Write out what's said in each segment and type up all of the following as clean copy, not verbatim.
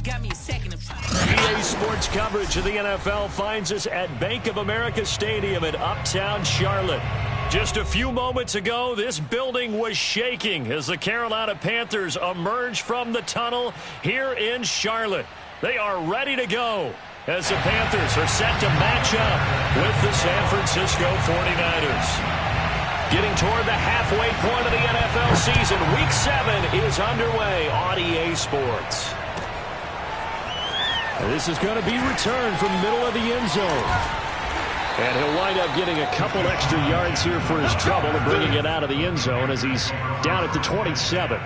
EA Sports coverage of the NFL finds us at Bank of America Stadium in Uptown Charlotte. Just a few moments ago, this building was shaking as the Carolina Panthers emerged from the tunnel here in Charlotte. They are ready to go as the Panthers are set to match up with the San Francisco 49ers. Getting toward the halfway point of the NFL season, Week 7 is underway on EA Sports. This is going to be returned from the middle of the end zone. And he'll wind up getting a couple extra yards here for his trouble and bringing it out of the end zone as he's down at the 27.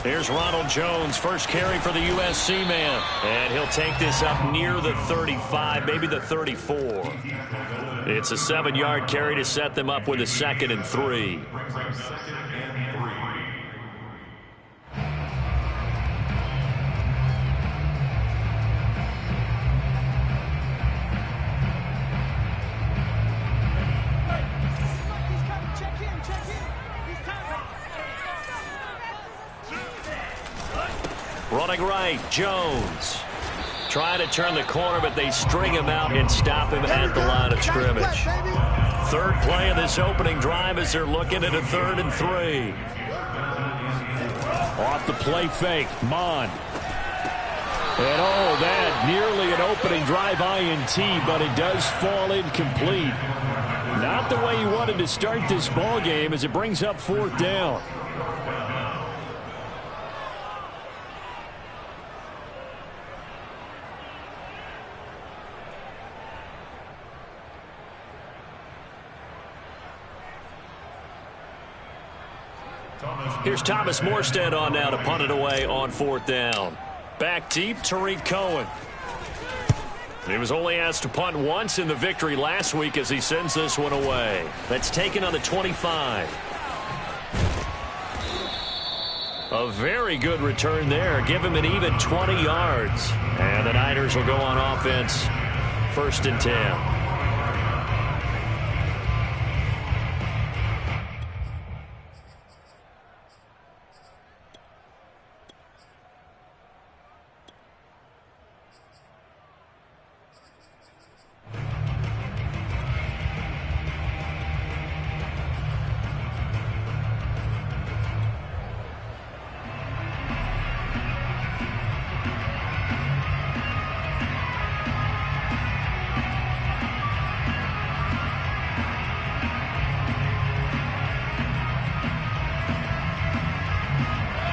Here's Ronald Jones, first carry for the USC man. And he'll take this up near the 35, maybe the 34. It's a 7-yard carry to set them up with a 2nd and 3. Running right, Jones. Trying to turn the corner, but they string him out and stop him at the line of scrimmage. Third play of this opening drive as they're looking at a 3rd and 3. Off the play fake, Mond. And oh, that nearly an opening drive INT, but it does fall incomplete. Not the way he wanted to start this ball game as it brings up 4th down. Here's Thomas Morstead on now to punt it away on 4th down. Back deep, Tariq Cohen. He was only asked to punt once in the victory last week as he sends this one away. That's taken on the 25. A very good return there. Give him an even 20 yards. And the Niners will go on offense. 1st and 10.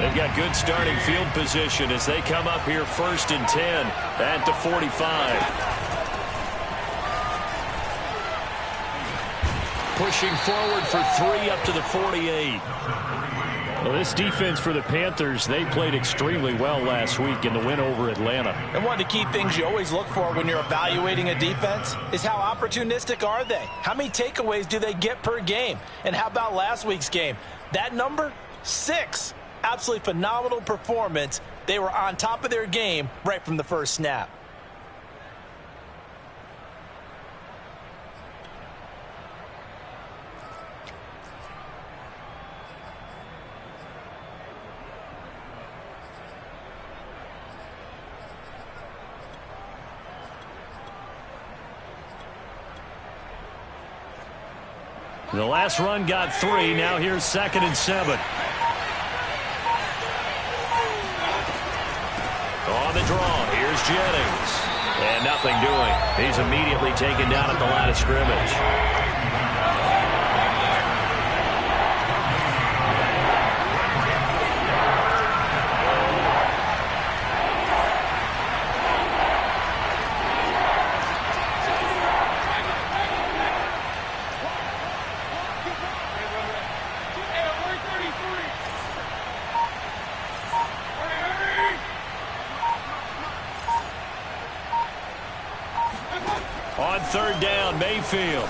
They've got good starting field position as they come up here 1st and 10 at the 45. Pushing forward for 3 up to the 48. Well, this defense for the Panthers, they played extremely well last week in the win over Atlanta. And one of the key things you always look for when you're evaluating a defense is how opportunistic are they? How many takeaways do they get per game? And how about last week's game? That number, 6. Absolutely phenomenal performance. They were on top of their game right from the first snap. The last run got 3. Now here's 2nd and 7. On the draw, here's Jennings. And nothing doing. He's immediately taken down at the line of scrimmage. third down. Mayfield.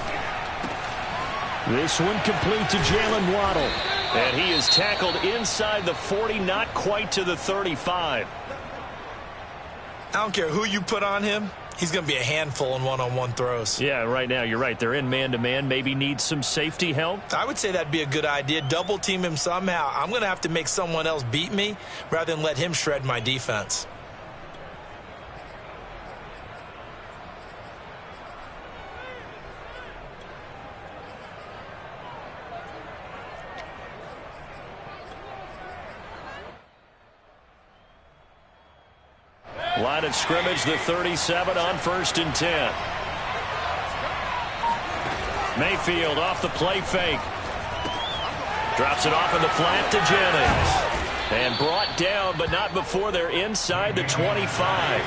This one complete to Jalen Waddle. And he is tackled inside the 40, not quite to the 35. I don't care who you put on him. He's going to be a handful in one-on-one throws. Yeah, right now, you're right. They're in man-to-man. Maybe need some safety help. I would say that'd be a good idea. Double team him somehow. I'm going to have to make someone else beat me rather than let him shred my defense. Line of scrimmage, the 37 on 1st and 10. Mayfield off the play fake. Drops it off in the flat to Jennings. And brought down, but not before they're inside the 25.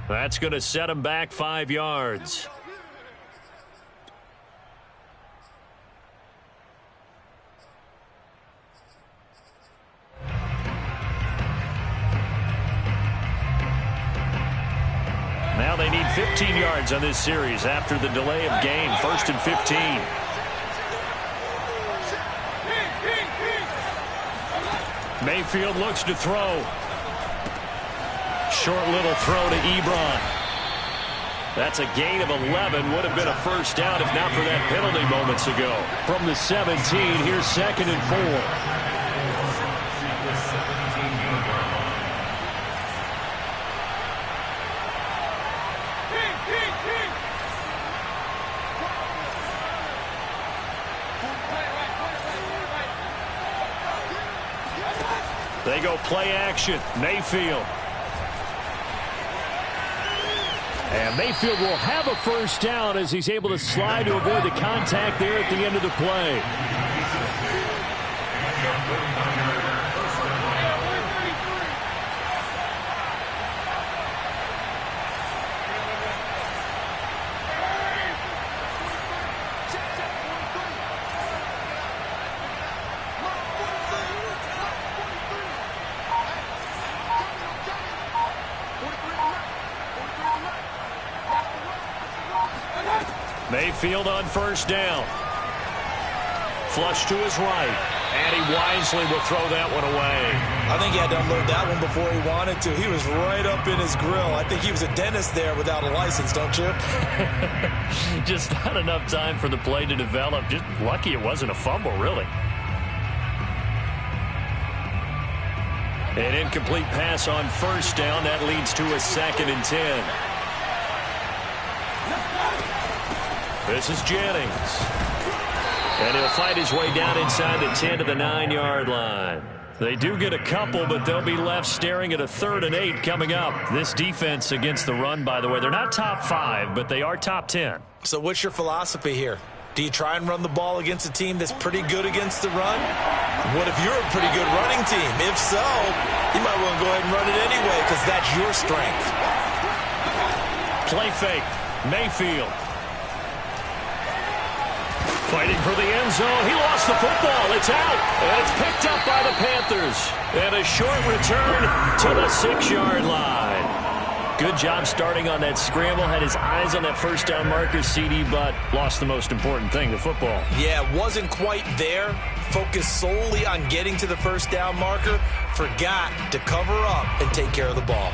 That's going to set him back 5 yards. Now they need 15 yards on this series after the delay of game. 1st and 15. Mayfield looks to throw. Short little throw to Ebron. That's a gain of 11. Would have been a first down if not for that penalty moments ago. From the 17, here's 2nd and 4. They go play action. Mayfield. And Mayfield will have a first down as he's able to slide to avoid the contact there at the end of the play. Mayfield on first down. Flush to his right. And he wisely will throw that one away. I think he had to unload that one before he wanted to. He was right up in his grill. I think he was a dentist there without a license, don't you? Just not enough time for the play to develop. Just lucky it wasn't a fumble, really. An incomplete pass on first down. That leads to a 2nd and 10. This is Jennings. And he'll fight his way down inside the 10 to the 9-yard line. They do get a couple, but they'll be left staring at a 3rd and 8 coming up. This defense against the run, by the way, they're not top 5, but they are top 10. So what's your philosophy here? Do you try and run the ball against a team that's pretty good against the run? What if you're a pretty good running team? If so, you might want to go ahead and run it anyway because that's your strength. Play fake. Mayfield. Fighting for the end zone. He lost the football. It's out. And it's picked up by the Panthers. And a short return to the 6-yard line. Good job starting on that scramble. Had his eyes on that first down marker, CD, but lost the most important thing, the football. Yeah, wasn't quite there. Focused solely on getting to the first down marker. Forgot to cover up and take care of the ball.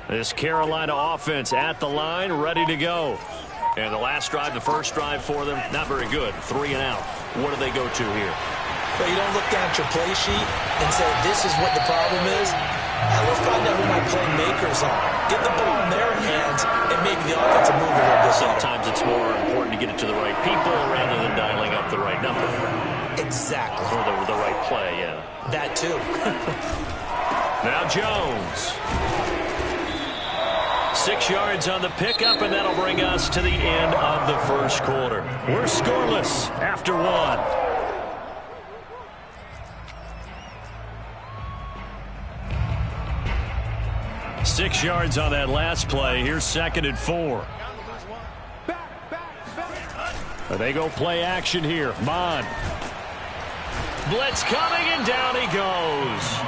This Carolina offense at the line, ready to go. And the last drive, the first drive for them, not very good. 3 and out. What do they go to here? But you don't look down at your play sheet and say, this is what the problem is. Now let's find out who my playmakers are. Get the ball in their hands and make the offense move a little bit better. Sometimes it's more important to get it to the right people rather than dialing up the right number. Exactly. Or the right play, yeah. That too. Now Jones. 6 yards on the pickup, and that'll bring us to the end of the first quarter. We're scoreless after 1. Six yards on that last play. Here's 2nd and 4. They go play action here. Mon. Blitz coming, and down he goes.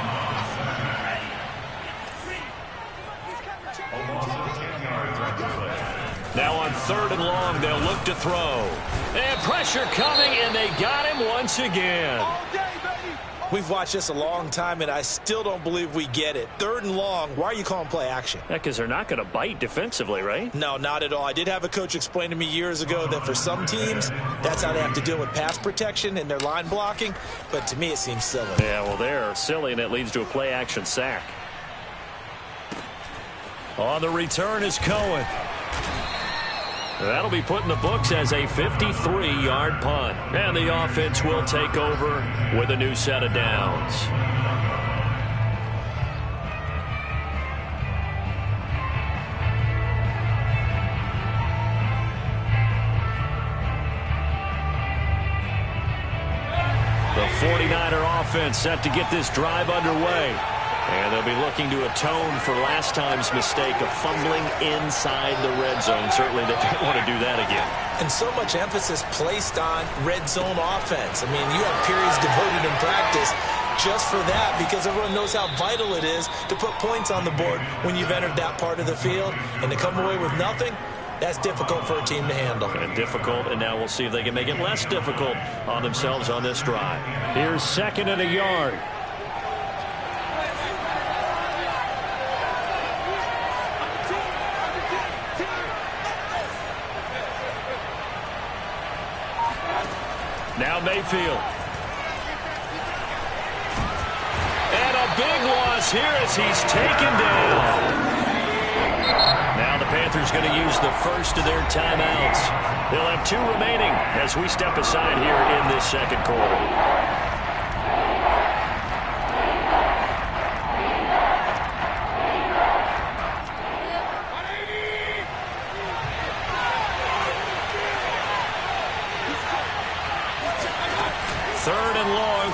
Now on 3rd and long, they'll look to throw. And pressure coming, and they got him once again. We've watched this a long time, and I still don't believe we get it. 3rd and long, why are you calling play action? Yeah, because they're not going to bite defensively, right? No, not at all. I did have a coach explain to me years ago that for some teams, that's how they have to deal with pass protection and their line blocking. But to me, it seems silly. Yeah, well, they're silly, and it leads to a play action sack. On the return is Cohen. That'll be put in the books as a 53-yard punt. And the offense will take over with a new set of downs. The 49er offense set to get this drive underway. And they'll be looking to atone for last time's mistake of fumbling inside the red zone. Certainly they don't want to do that again. And so much emphasis placed on red zone offense. I mean, you have periods devoted in practice just for that because everyone knows how vital it is to put points on the board when you've entered that part of the field. And to come away with nothing, that's difficult for a team to handle. And difficult, and now we'll see if they can make it less difficult on themselves on this drive. Here's 2nd and a yard. Now Mayfield. And a big loss here as he's taken down. Now the Panthers going to use the first of their timeouts. They'll have 2 remaining as we step aside here in this 2nd quarter.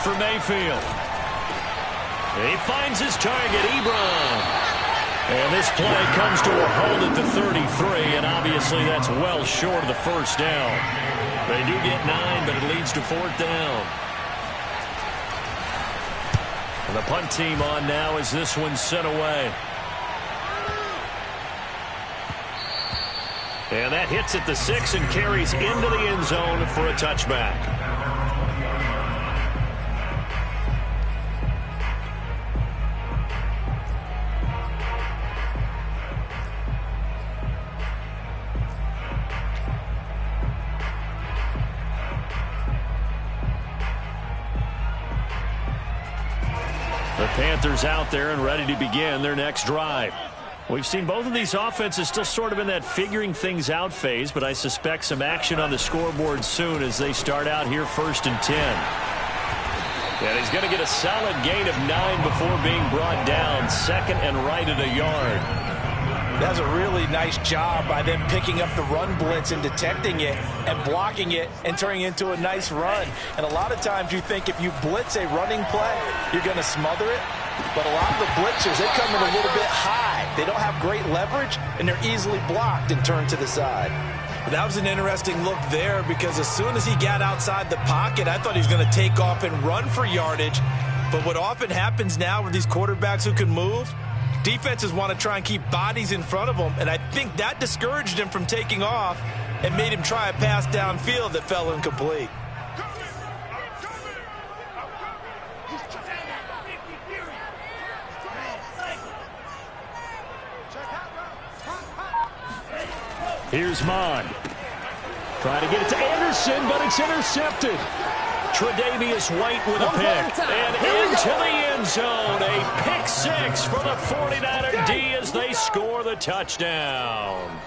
For Mayfield. He finds his target, Ebron. And this play comes to a halt at the 33, and obviously that's well short of the first down. They do get 9, but it leads to 4th down. And the punt team on now as this one's sent away. And that hits at the 6 and carries into the end zone for a touchback. The Panthers out there and ready to begin their next drive. We've seen both of these offenses still sort of in that figuring things out phase, but I suspect some action on the scoreboard soon as they start out here 1st and 10. And he's going to get a solid gain of 9 before being brought down. 2nd and right at a yard. That's a really nice job by them picking up the run blitz and detecting it and blocking it and turning it into a nice run. And a lot of times you think if you blitz a running play, you're going to smother it. But a lot of the blitzers, they come in a little bit high. They don't have great leverage, and they're easily blocked and turned to the side. That was an interesting look there because as soon as he got outside the pocket, I thought he was going to take off and run for yardage. But what often happens now with these quarterbacks who can move, defenses want to try and keep bodies in front of them, and I think that discouraged him from taking off and made him try a pass downfield that fell incomplete. Here's Mon. Trying to get it to Anderson, but it's intercepted. Tre'Davious White with a pick. And into the end zone. A pick six for the 49er D as they score the touchdown.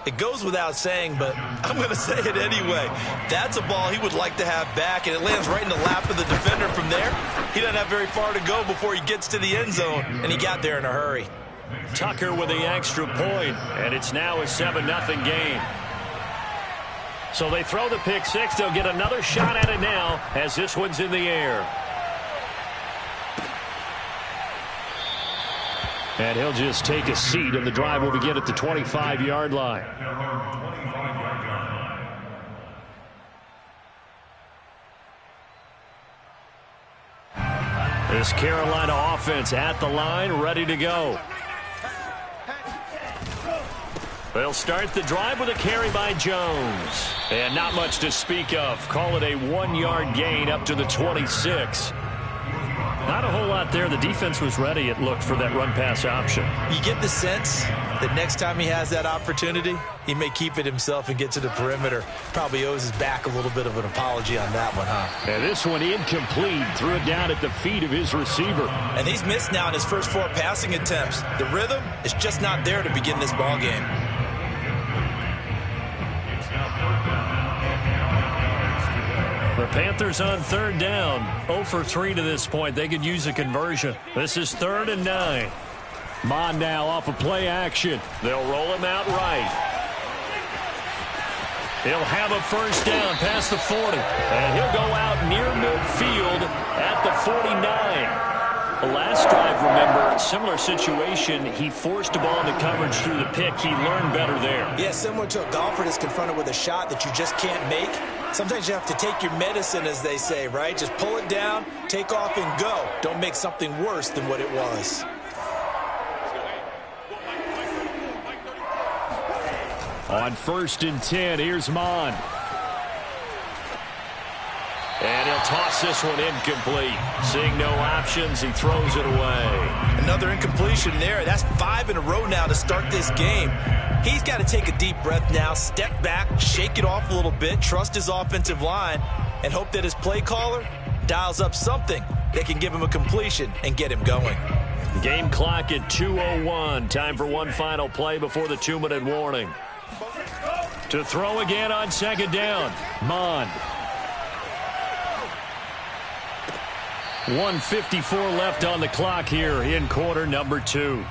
It goes without saying, but I'm going to say it anyway. That's a ball he would like to have back, and it lands right in the lap of the defender from there. He doesn't have very far to go before he gets to the end zone, and he got there in a hurry. Tucker with the extra point, and it's now a 7-0 game. So they throw the pick six. They'll get another shot at it now as this one's in the air. And he'll just take a seat, and the drive will begin at the 25-yard line. This Carolina offense at the line, ready to go. They'll start the drive with a carry by Jones. And not much to speak of. Call it a 1-yard gain up to the 26. Not a whole lot there. The defense was ready, it looked, for that run-pass option. You get the sense that next time he has that opportunity, he may keep it himself and get to the perimeter. Probably owes his back a little bit of an apology on that one, huh? And this one incomplete. Threw it down at the feet of his receiver. And he's missed now in his first 4 passing attempts. The rhythm is just not there to begin this ball game. The Panthers on third down. 0 for 3 to this point. They could use a conversion. This is 3rd and 9. Mon now off of play action. They'll roll him out right. He'll have a first down past the 40. And he'll go out near midfield at the 49. The last drive, remember, similar situation. He forced the ball into coverage through the pick. He learned better there. Yeah, similar to a golfer that's confronted with a shot that you just can't make. Sometimes you have to take your medicine, as they say, right? Just pull it down, take off, and go. Don't make something worse than what it was. On 1st and 10, here's Mon. And he'll toss this one incomplete. Seeing no options, he throws it away. Another incompletion there. That's 5 in a row now to start this game. He's got to take a deep breath now, step back, shake it off a little bit, trust his offensive line, and hope that his play caller dials up something that can give him a completion and get him going. Game clock at 2:01. Time for one final play before the 2-minute warning. To throw again on 2nd down. Mon. 1:54 left on the clock here in quarter number 2.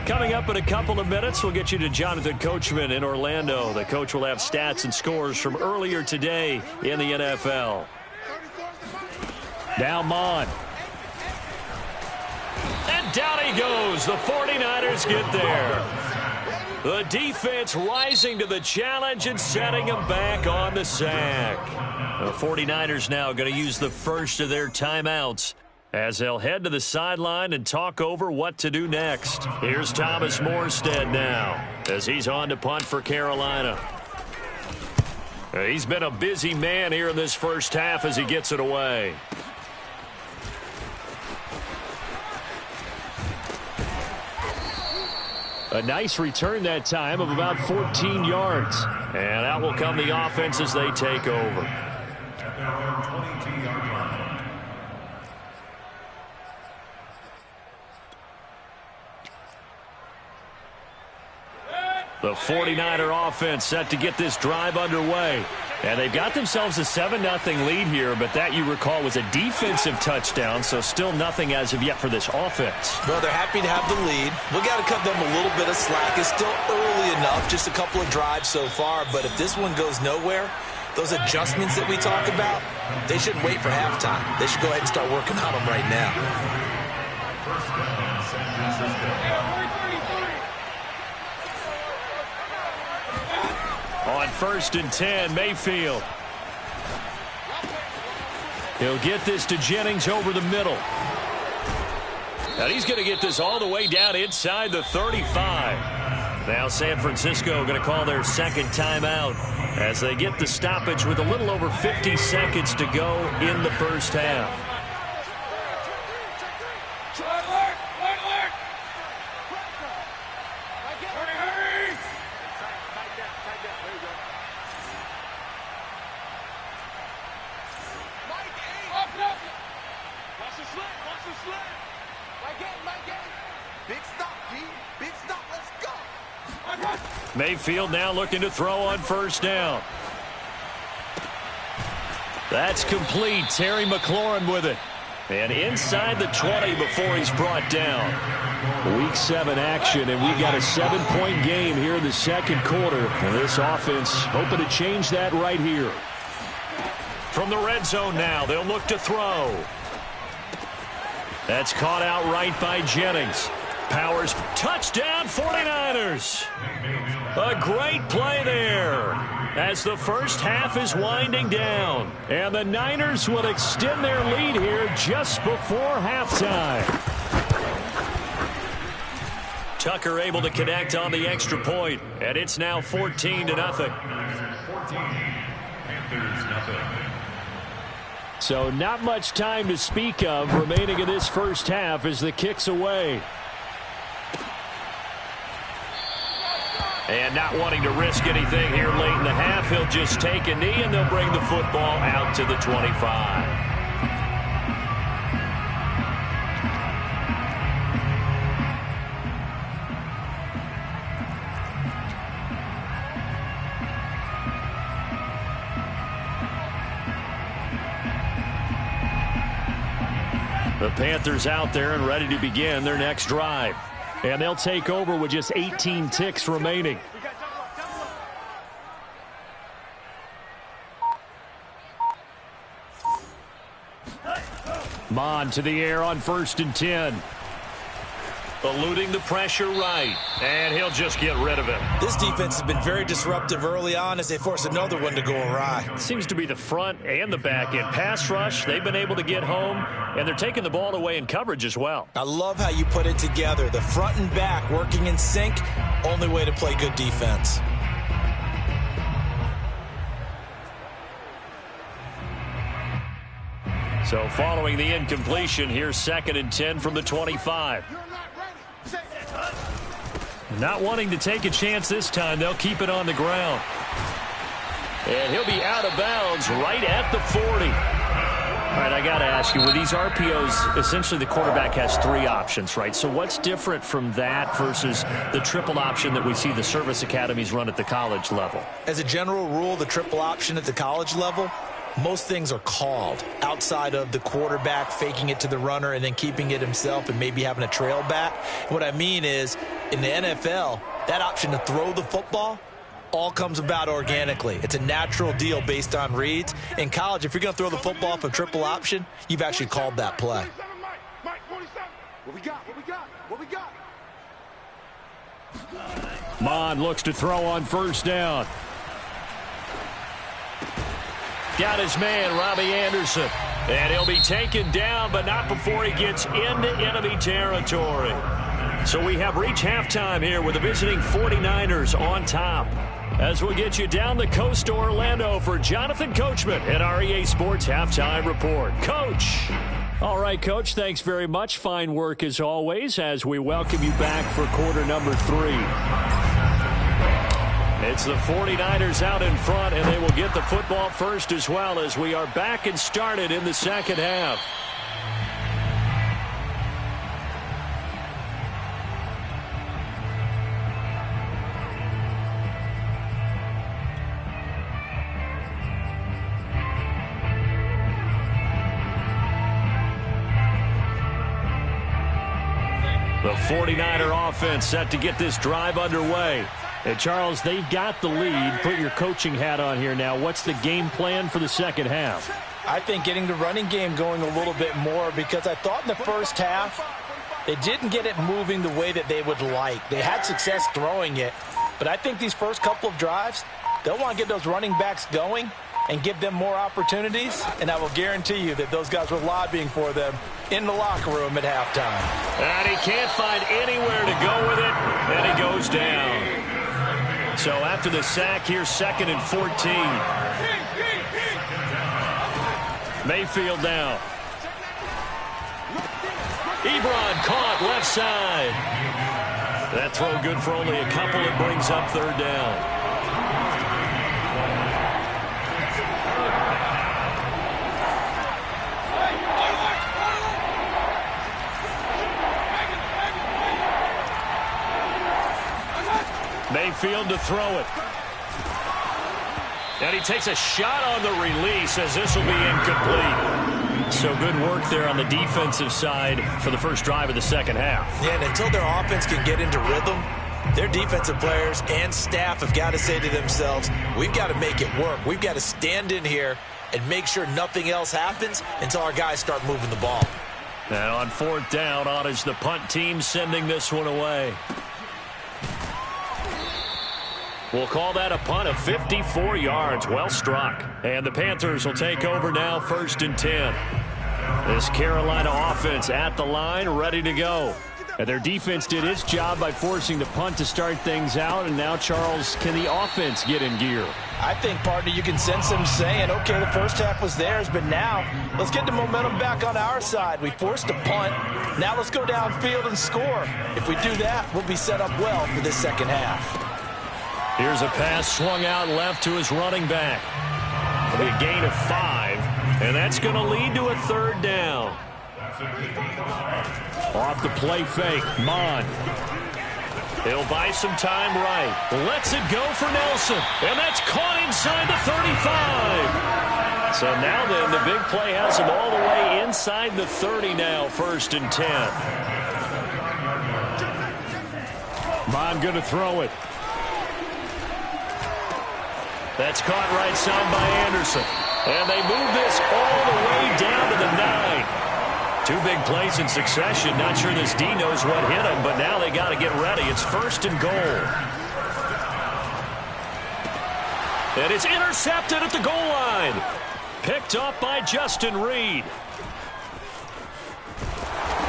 Coming up in a couple of minutes, we'll get you to Jonathan Coachman in Orlando. The coach will have stats and scores from earlier today in the NFL. Now Mon. And down he goes. The 49ers get there. The defense rising to the challenge and setting him back on the sack. The 49ers now going to use the first of their timeouts as they'll head to the sideline and talk over what to do next. Here's Thomas Morstead now as he's on to punt for Carolina. He's been a busy man here in this first half as he gets it away. A nice return that time of about 14 yards. And out will come the offense as they take over. The 49er offense set to get this drive underway. And they've got themselves a 7-0 lead here, but that, you recall, was a defensive touchdown, so still nothing as of yet for this offense. Well, they're happy to have the lead. We've got to cut them a little bit of slack. It's still early enough, just a couple of drives so far, but if this one goes nowhere, Those adjustments that we talk about, they shouldn't wait for halftime. They should go ahead and start working on them right now. On 1st and 10, Mayfield. He'll get this to Jennings over the middle. And he's going to get this all the way down inside the 35. Now San Francisco going to call their second timeout as they get the stoppage with a little over 50 seconds to go in the first half. Mayfield now looking to throw on 1st down. That's complete. Terry McLaurin with it. And inside the 20 before he's brought down. Week 7 action, and we got a 7-point game here in the second quarter. And this offense hoping to change that right here. From the red zone now, they'll look to throw. That's caught out right by Jennings. Powers, touchdown 49ers. A great play there as the first half is winding down. And the Niners will extend their lead here just before halftime. Tucker able to connect on the extra point, and it's now 14-0. So not much time to speak of remaining in this first half as the kick's away. And not wanting to risk anything here late in the half, he'll just take a knee and they'll bring the football out to the 25. The Panthers out there and ready to begin their next drive. And they'll take over with just 18 ticks remaining. Mon to the air on 1st and 10. Eluding the pressure right. And he'll just get rid of it. This defense has been very disruptive early on as they force another one to go awry. Seems to be the front and the back end. Pass rush, they've been able to get home, and they're taking the ball away in coverage as well. I love how you put it together. The front and back working in sync, only way to play good defense. So following the incompletion, here's 2nd and 10 from the 25. Not wanting to take a chance this time, they'll keep it on the ground. And he'll be out of bounds right at the 40. All right, I got to ask you, with these RPOs, essentially the quarterback has 3 options, right? So what's different from that versus the triple option that we see the service academies run at the college level? As a general rule, the triple option at the college level, most things are called outside of the quarterback faking it to the runner and then keeping it himself and maybe having a trail back. What I mean is, in the NFL, that option to throw the football all comes about organically. It's a natural deal based on reads. In college, if you're going to throw the football off a triple option, you've actually called that play. Mon looks to throw on 1st down. Got his man, Robbie Anderson. And he'll be taken down, but not before he gets into enemy territory. So we have reached halftime here with the visiting 49ers on top. As we'll get you down the coast to Orlando for Jonathan Coachman at our EA Sports Halftime Report. Coach. All right, Coach, thanks very much. Fine work as always as we welcome you back for quarter number 3. It's the 49ers out in front, and they will get the football first as well as we are back and started in the second half. The 49er offense set to get this drive underway. And Charles, they've got the lead. Put your coaching hat on here now. What's the game plan for the second half? I think getting the running game going a little bit more, because I thought in the first half they didn't get it moving the way that they would like. They had success throwing it, but I think these first couple of drives, they'll want to get those running backs going and give them more opportunities, and I will guarantee you that those guys were lobbying for them in the locker room at halftime. And he can't find anywhere to go with it, and he goes down. So after the sack, here's 2nd and 14. Mayfield now. Ebron caught left side. That throw good for only a couple. It brings up 3rd down. Mayfield to throw it. And he takes a shot on the release as this will be incomplete. So good work there on the defensive side for the first drive of the second half. Yeah, and until their offense can get into rhythm, their defensive players and staff have got to say to themselves, we've got to make it work. We've got to stand in here and make sure nothing else happens until our guys start moving the ball. And on 4th down, on is the punt team sending this one away. We'll call that a punt of 54 yards. Well struck. And the Panthers will take over now, 1st and 10. This Carolina offense at the line, ready to go. And their defense did its job by forcing the punt to start things out. And now, Charles, can the offense get in gear? I think, partner, you can sense them saying, okay, the first half was theirs, but now let's get the momentum back on our side. We forced a punt. Now let's go downfield and score. If we do that, we'll be set up well for this second half. Here's a pass swung out left to his running back. It'll be a gain of 5, and that's going to lead to a 3rd down. Off the play fake, Mon. He'll buy some time right. Lets it go for Nelson, and that's caught inside the 35. So now then, the big play has him all the way inside the 30 now, 1st and 10. Mon going to throw it. That's caught right side by Anderson. And they move this all the way down to the 9. 2 big plays in succession. Not sure this D knows what hit him, but now they got to get ready. It's 1st and goal. And it's intercepted at the goal line. Picked up by Justin Reed.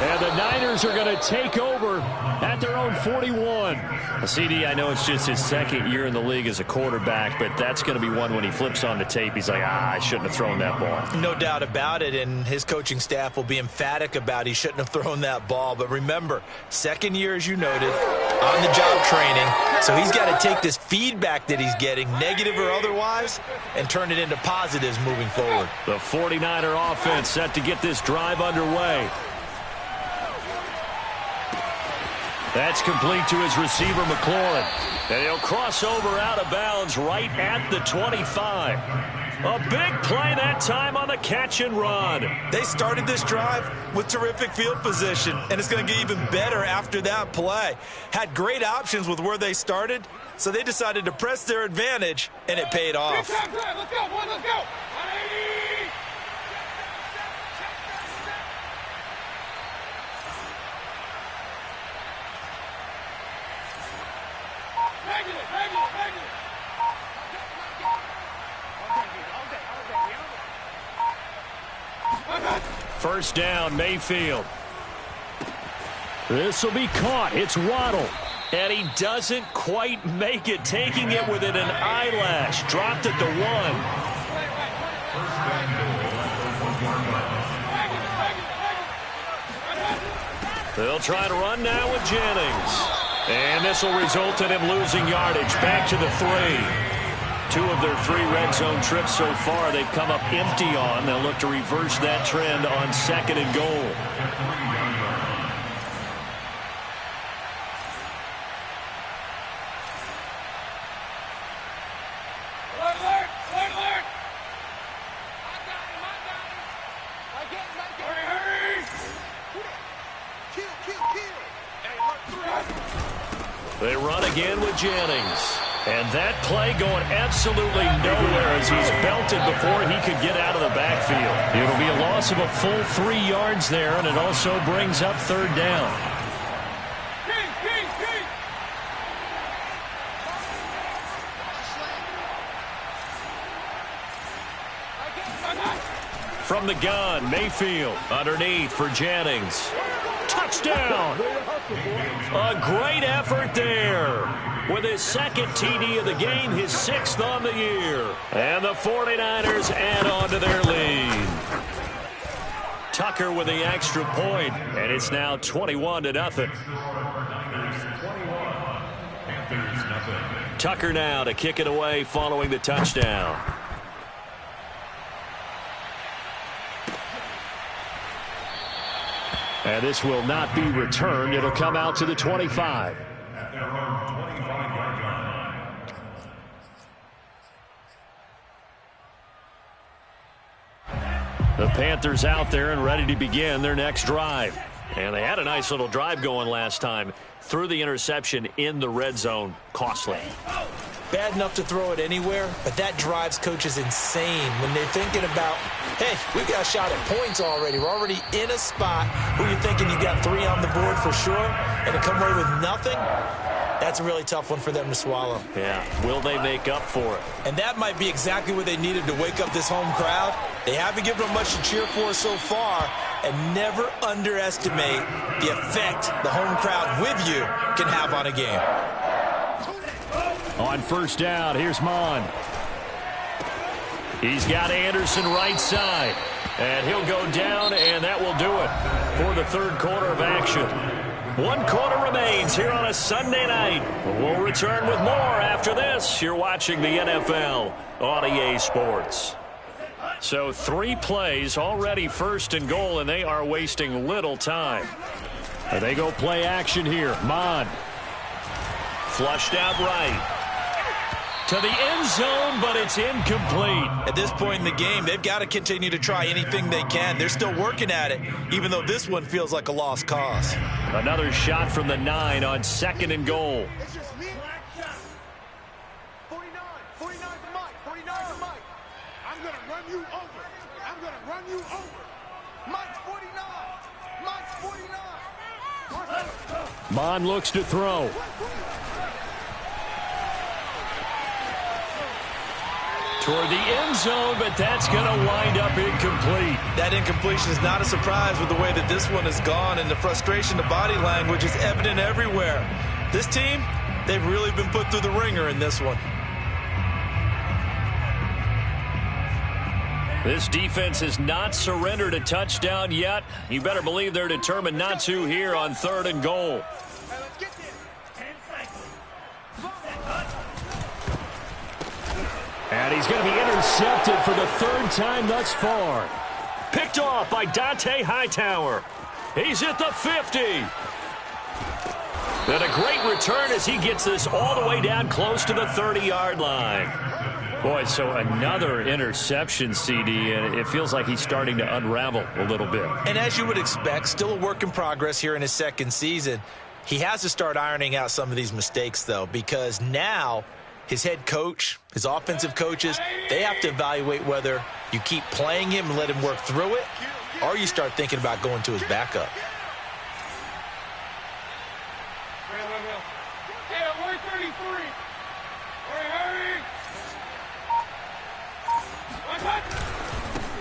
And the Niners are going to take over at their own 41. CD, I know it's just his 2nd year in the league as a quarterback, but that's going to be one when he flips on the tape. He's like, I shouldn't have thrown that ball. No doubt about it, and his coaching staff will be emphatic about he shouldn't have thrown that ball. But remember, 2nd year, as you noted, on-the-job training. So he's got to take this feedback that he's getting, negative or otherwise, and turn it into positives moving forward. The 49er offense set to get this drive underway. That's complete to his receiver, McLaurin. And he'll cross over out of bounds right at the 25. A big play that time on the catch and run. They started this drive with terrific field position, and it's going to get even better after that play. Had great options with where they started, so they decided to press their advantage, and it paid off. Let's go, boy, let's go. First down, Mayfield. This will be caught. It's Waddle. And he doesn't quite make it, taking it within an eyelash. Dropped at the 1. They'll try to run now with Jennings. And this will result in him losing yardage. Back to the 3. 2 of their 3 red zone trips so far they've come up empty on. They'll look to reverse that trend on 2nd and goal. They run again with Jennings. And that play going absolutely nowhere as he's belted before he could get out of the backfield. It'll be a loss of a full 3 yards there, and it also brings up third down. From the gun, Mayfield underneath for Jennings. Touchdown! A great effort there. With his second TD of the game, his 6th on the year. And the 49ers add on to their lead. Tucker with the extra point, and it's now 21-0. Tucker now to kick it away following the touchdown. And this will not be returned. It'll come out to the 25. The Panthers out there and ready to begin their next drive. And they had a nice little drive going last time. Threw the interception in the red zone. Costly. Bad enough to throw it anywhere, but that drives coaches insane when they're thinking about, hey, we got a shot at points already. We're already in a spot where you're thinking you got 3 on the board for sure, and to come away with nothing, that's a really tough one for them to swallow. Yeah, will they make up for it? And that might be exactly what they needed to wake up this home crowd. They haven't given them much to cheer for so far, and never underestimate the effect the home crowd with you can have on a game. On first down, here's Mon. He's got Anderson right side. And he'll go down, and that will do it for the third quarter of action. 1 quarter remains here on a Sunday night. We'll return with more after this. You're watching the NFL on EA Sports. So 3 plays already first and goal, and they are wasting little time. They go play action here. Mon. Flushed out right. To the end zone, but it's incomplete. At this point in the game, they've got to continue to try anything they can. They're still working at it, even though this one feels like a lost cause. Another shot from the 9 on 2nd and goal. It's just me. 49 for Mike, 49 for Mike. I'm going to run you over. I'm going to run you over. Mike's 49. Mike's 49. Mon looks to throw. Toward the end zone, but that's going to wind up incomplete. That incompletion is not a surprise with the way that this one has gone, and the frustration, the body language is evident everywhere. This team, they've really been put through the ringer in this one. This defense has not surrendered a touchdown yet. You better believe they're determined not to here on 3rd and goal. And he's going to be intercepted for the 3rd time thus far. Picked off by Dante Hightower. He's at the 50. And a great return as he gets this all the way down close to the 30-yard line. Boy, so another interception, CD, and it feels like he's starting to unravel a little bit. And as you would expect, still a work in progress here in his 2nd season. He has to start ironing out some of these mistakes, though, because now his head coach, his offensive coaches, they have to evaluate whether you keep playing him and let him work through it, or you start thinking about going to his backup.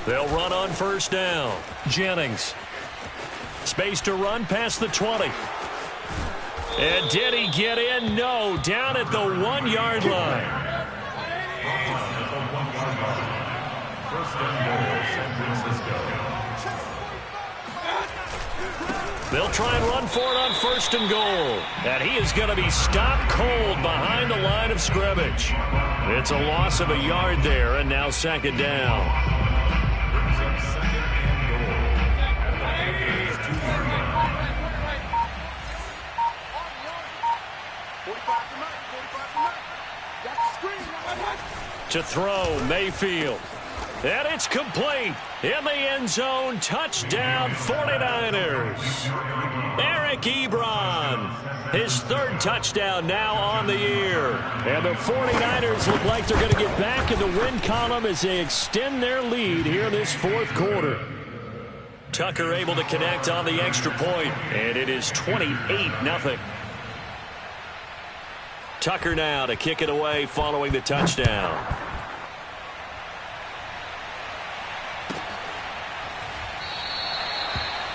They'll run on first down. Jennings. Space to run past the 20. And did he get in? No. Down at the 1-yard line. They'll try and run for it on 1st and goal. And he is going to be stopped cold behind the line of scrimmage. It's a loss of a yard there, and now 2nd down. To throw, Mayfield. And it's complete. In the end zone, touchdown 49ers. Eric Ebron, his third touchdown now on the year. And the 49ers look like they're going to get back in the win column as they extend their lead here in this fourth quarter. Tucker able to connect on the extra point, and it is 28-0. Tucker now to kick it away following the touchdown.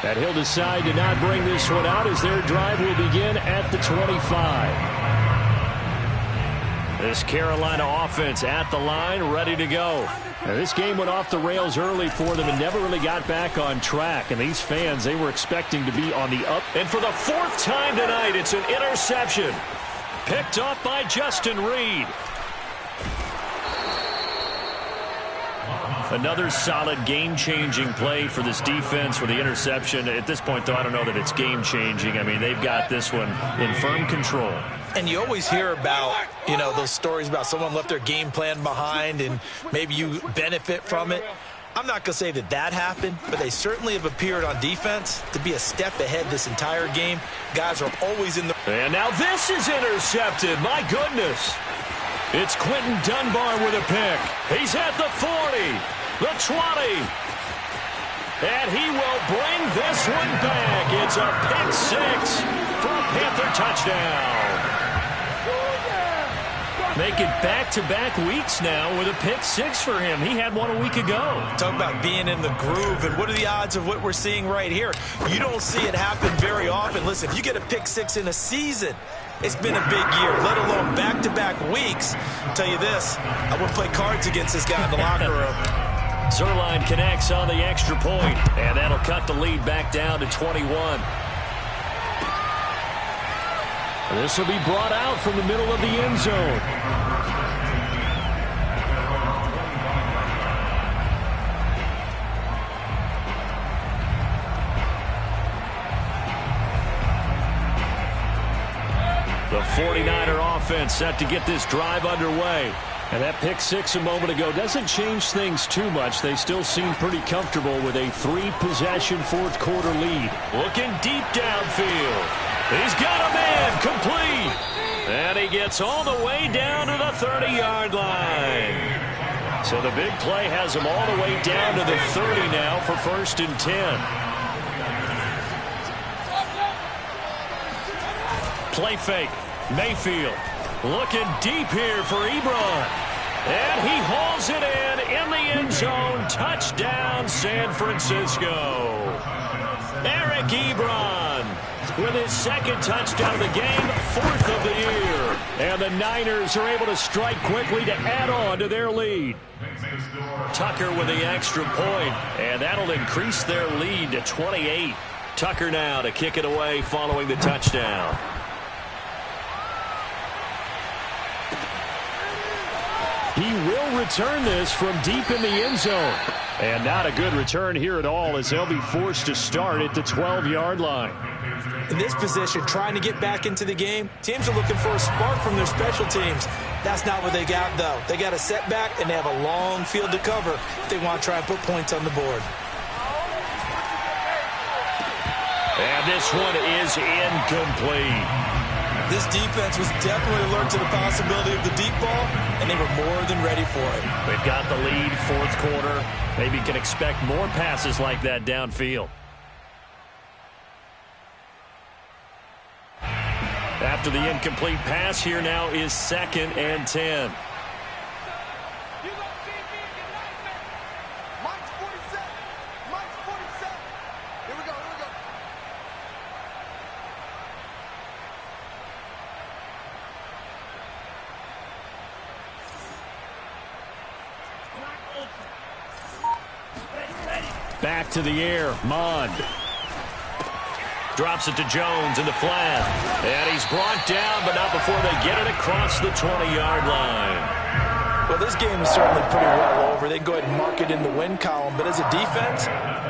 And he'll decide to not bring this one out as their drive will begin at the 25. This Carolina offense at the line, ready to go. Now, this game went off the rails early for them and never really got back on track. And these fans, they were expecting to be on the up. And for the fourth time tonight, it's an interception. Picked off by Justin Reed. Another solid game-changing play for this defense for the interception. At this point, though, I don't know that it's game-changing. I mean, they've got this one in firm control. And you always hear about, you know, those stories about someone left their game plan behind and maybe you benefit from it. I'm not going to say that that happened, but they certainly have appeared on defense to be a step ahead this entire game. Guys are always in the... And now this is intercepted. My goodness. It's Quentin Dunbar with a pick. He's at the 40, the 20. And he will bring this one back. It's a pick six for a Panther touchdown. Make it back-to-back weeks now with a pick six for him. He had one a week ago. Talk about being in the groove, and what are the odds of what we're seeing right here? You don't see it happen very often. Listen, if you get a pick six in a season, it's been a big year, let alone back-to-back weeks. I'll tell you this, I wouldn't play cards against this guy in the locker room. Zerline connects on the extra point, and that'll cut the lead back down to 21. This will be brought out from the middle of the end zone. The 49er offense set to get this drive underway. And that pick six a moment ago doesn't change things too much. They still seem pretty comfortable with a three-possession fourth quarter lead. Looking deep downfield. He's got a man complete. And he gets all the way down to the 30-yard line. So the big play has him all the way down to the 30 now for 1st and 10. Play fake. Mayfield looking deep here for Ebron. And he hauls it in the end zone. Touchdown, San Francisco. Eric Ebron with his second touchdown of the game, 4th of the year. And the Niners are able to strike quickly to add on to their lead. Tucker with the extra point, and that'll increase their lead to 28. Tucker now to kick it away following the touchdown. He will return this from deep in the end zone. And not a good return here at all as they'll be forced to start at the 12-yard line. In this position, trying to get back into the game, teams are looking for a spark from their special teams. That's not what they got, though. They got a setback, and they have a long field to cover if they want to try and put points on the board. And this one is incomplete. This defense was definitely alert to the possibility of the deep ball, and they were more than ready for it. They've got the lead, 4th quarter. Maybe can expect more passes like that downfield. After the incomplete pass, here now is 2nd and 10. Mike's 47. Mike's 47. Here we go. Back to the air, Mond. Drops it to Jones in the flat. And he's brought down, but not before they get it across the 20-yard line. Well, this game is certainly pretty well over. They can go ahead and mark it in the win column. But as a defense,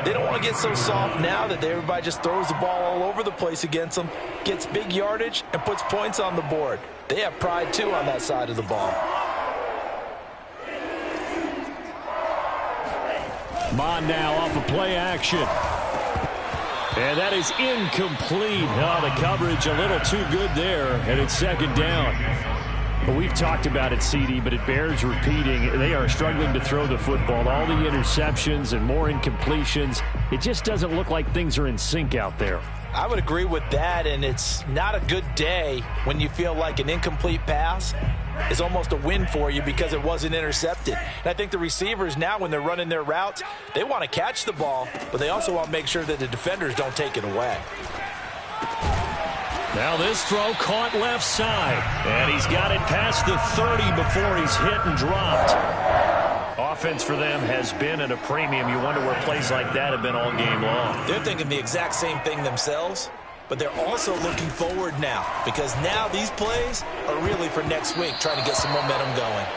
they don't want to get so soft now that everybody just throws the ball all over the place against them, gets big yardage, and puts points on the board. They have pride, too, on that side of the ball. Mond now off of play action. And that is incomplete. Oh, the coverage a little too good there, and it's second down. Well, we've talked about it, CD, but it bears repeating. They are struggling to throw the football. All the interceptions and more incompletions. It just doesn't look like things are in sync out there. I would agree with that, and it's not a good day when you feel like an incomplete pass is almost a win for you because it wasn't intercepted. And I think the receivers now, when they're running their routes, they want to catch the ball, but they also want to make sure that the defenders don't take it away. Now this throw caught left side, and he's got it past the 30 before he's hit and dropped. Offense for them has been at a premium. You wonder where plays like that have been all game long. They're thinking the exact same thing themselves, but they're also looking forward now because now these plays are really for next week, trying to get some momentum going.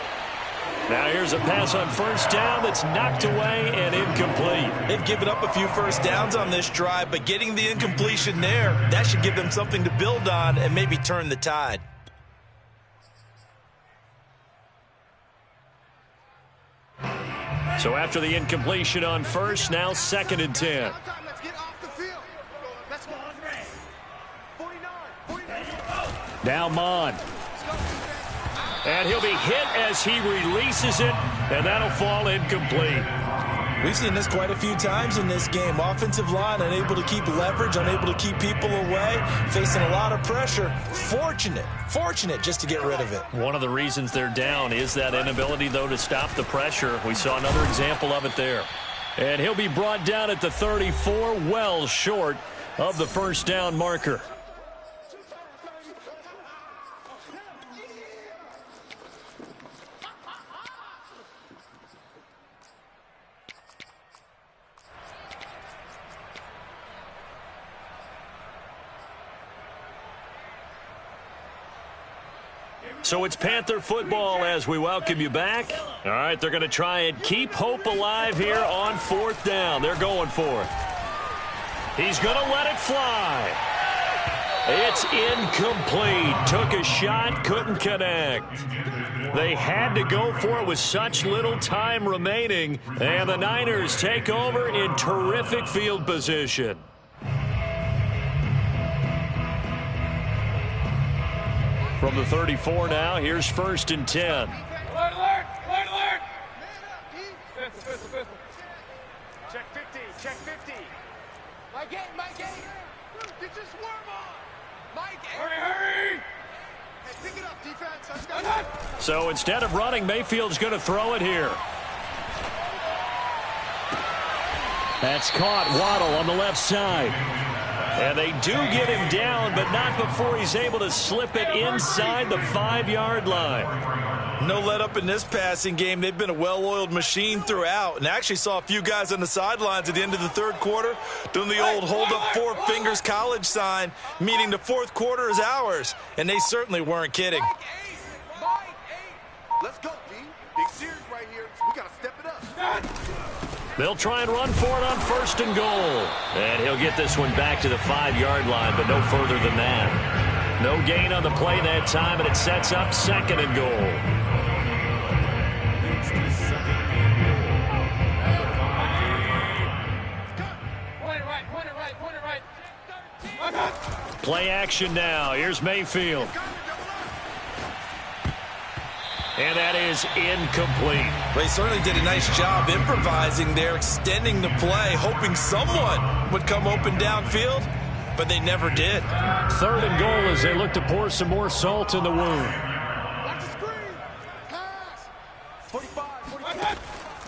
Now here's a pass on first down that's knocked away and incomplete. They've given up a few first downs on this drive, but getting the incompletion there, that should give them something to build on and maybe turn the tide. So after the incompletion on first, now 2nd and 10. Let's get off the field. Let's go. 49. Now Mon. And he'll be hit as he releases it, and that'll fall incomplete. We've seen this quite a few times in this game. Offensive line unable to keep leverage, unable to keep people away, facing a lot of pressure. Fortunate just to get rid of it. One of the reasons they're down is that inability, though, to stop the pressure. We saw another example of it there. And he'll be brought down at the 34, well short of the first down marker. So it's Panther football as we welcome you back. All right, they're going to try and keep hope alive here on 4th down. They're going for it. He's going to let it fly. It's incomplete. Took a shot, couldn't connect. They had to go for it with such little time remaining, and the Niners take over in terrific field position. From the 34 now, here's 1st and 10. Alert! Check 50. Mike 8. Get your swerve on. Mike 8. Hurry! Hey, pick it up, defense. Let's go. So instead of running, Mayfield's going to throw it here. That's caught. Waddle on the left side. And they do get him down, but not before he's able to slip it inside the 5-yard line. No let up in this passing game. They've been a well-oiled machine throughout. And I actually saw a few guys on the sidelines at the end of the 3rd quarter doing the old hold up 4 fingers college sign, meaning the 4th quarter is ours. And they certainly weren't kidding. Mike 8. Let's go, D. Big series right here. We got to step it up. They'll try and run for it on 1st and goal. And he'll get this one back to the 5-yard line, but no further than that. No gain on the play that time, and it sets up 2nd and goal. Point it right. Play action now. Here's Mayfield. And that is incomplete. They certainly did a nice job improvising there, extending the play, hoping someone would come open downfield, but they never did. 3rd and goal as they look to pour some more salt in the wound. Watch the screen. Pass. 45.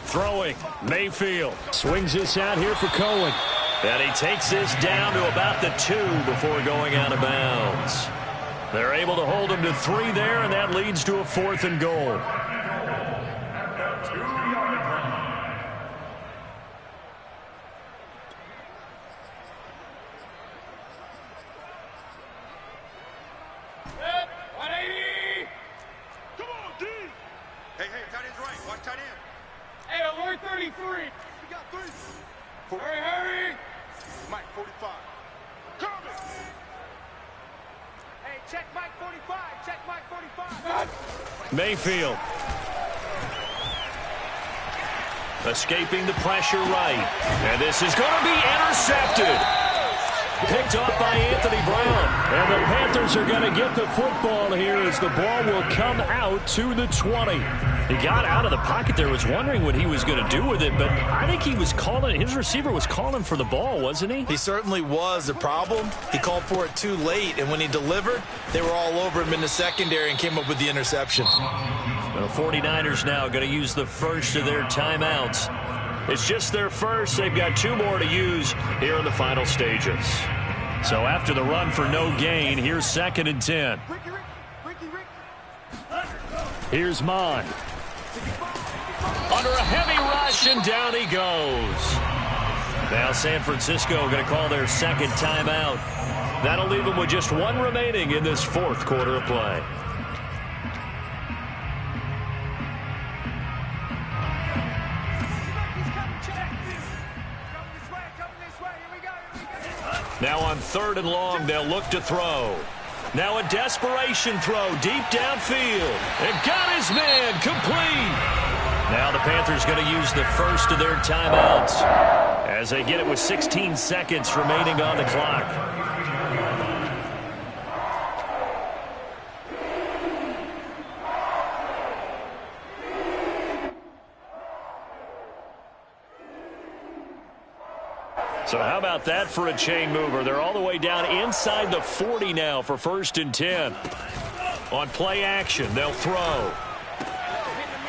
Throwing, Mayfield. Swings this out here for Cohen. And he takes this down to about the 2 before going out of bounds. They're able to hold him to 3 there, and that leads to a 4th and goal. Come on, D. Hey, tight end's right. Watch tight end. Hey, alert 33. We got 3. Hurry. Mike 45. Coming. Hey, check Mike 45. Check Mike 45. Mayfield. Escaping the pressure right. And this is going to be intercepted. Picked off by Anthony Brown. And the Panthers are going to get the football here as the ball will come out to the 20. He got out of the pocket there, was wondering what he was going to do with it, but I think he was calling, his receiver was calling for the ball, wasn't he? He certainly was. The problem, he called for it too late, and when he delivered, they were all over him in the secondary and came up with the interception. The 49ers now going to use the first of their timeouts. It's just their first. They've got 2 more to use here in the final stages. So after the run for no gain, here's 2nd and 10. Here's Mon. Under a heavy rush, and down he goes. Now San Francisco going to call their 2nd timeout. That'll leave them with just 1 remaining in this 4th quarter of play. Now on 3rd and long, they'll look to throw. Now a desperation throw deep downfield. And got his man complete. Now the Panthers going to use the first of their timeouts as they get it with 16 seconds remaining on the clock. So how about that for a chain mover? They're all the way down inside the 40 now for 1st and 10. On play action, they'll throw.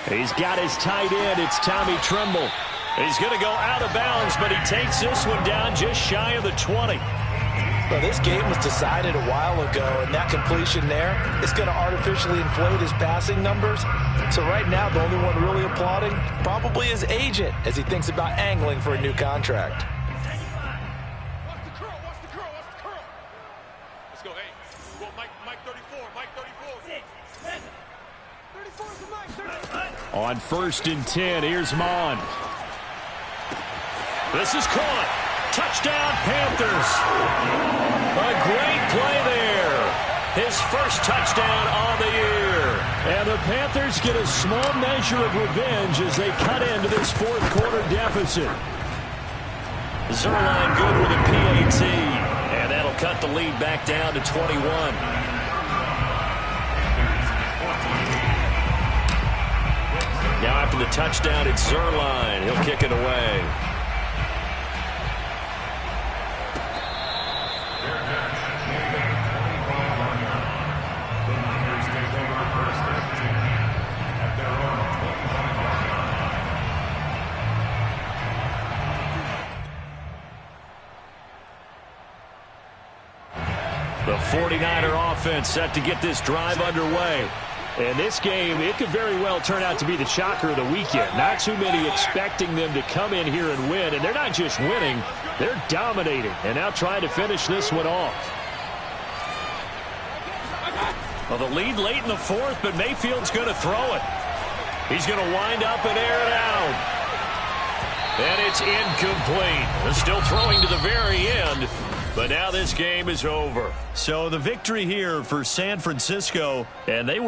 He's got his tight end. It's Tommy Tremble. He's going to go out of bounds, but he takes this one down just shy of the 20. Well, this game was decided a while ago, and that completion there is going to artificially inflate his passing numbers. So right now, the only one really applauding probably his agent as he thinks about angling for a new contract. On 1st and 10, here's Mon. This is caught. Touchdown, Panthers. A great play there. His first touchdown on the year. And the Panthers get a small measure of revenge as they cut into this 4th quarter deficit. Zerline good with a PAT. And that'll cut the lead back down to 21. Now after the touchdown, it's Zerline. He'll kick it away. The 49er offense set to get this drive underway. And this game, it could very well turn out to be the shocker of the weekend. Not too many expecting them to come in here and win. And they're not just winning, they're dominating. And now trying to finish this one off. Well, the lead late in the 4th, but Mayfield's going to throw it. He's going to wind up and air it out. And it's incomplete. They're still throwing to the very end. But now this game is over. So the victory here for San Francisco, and they were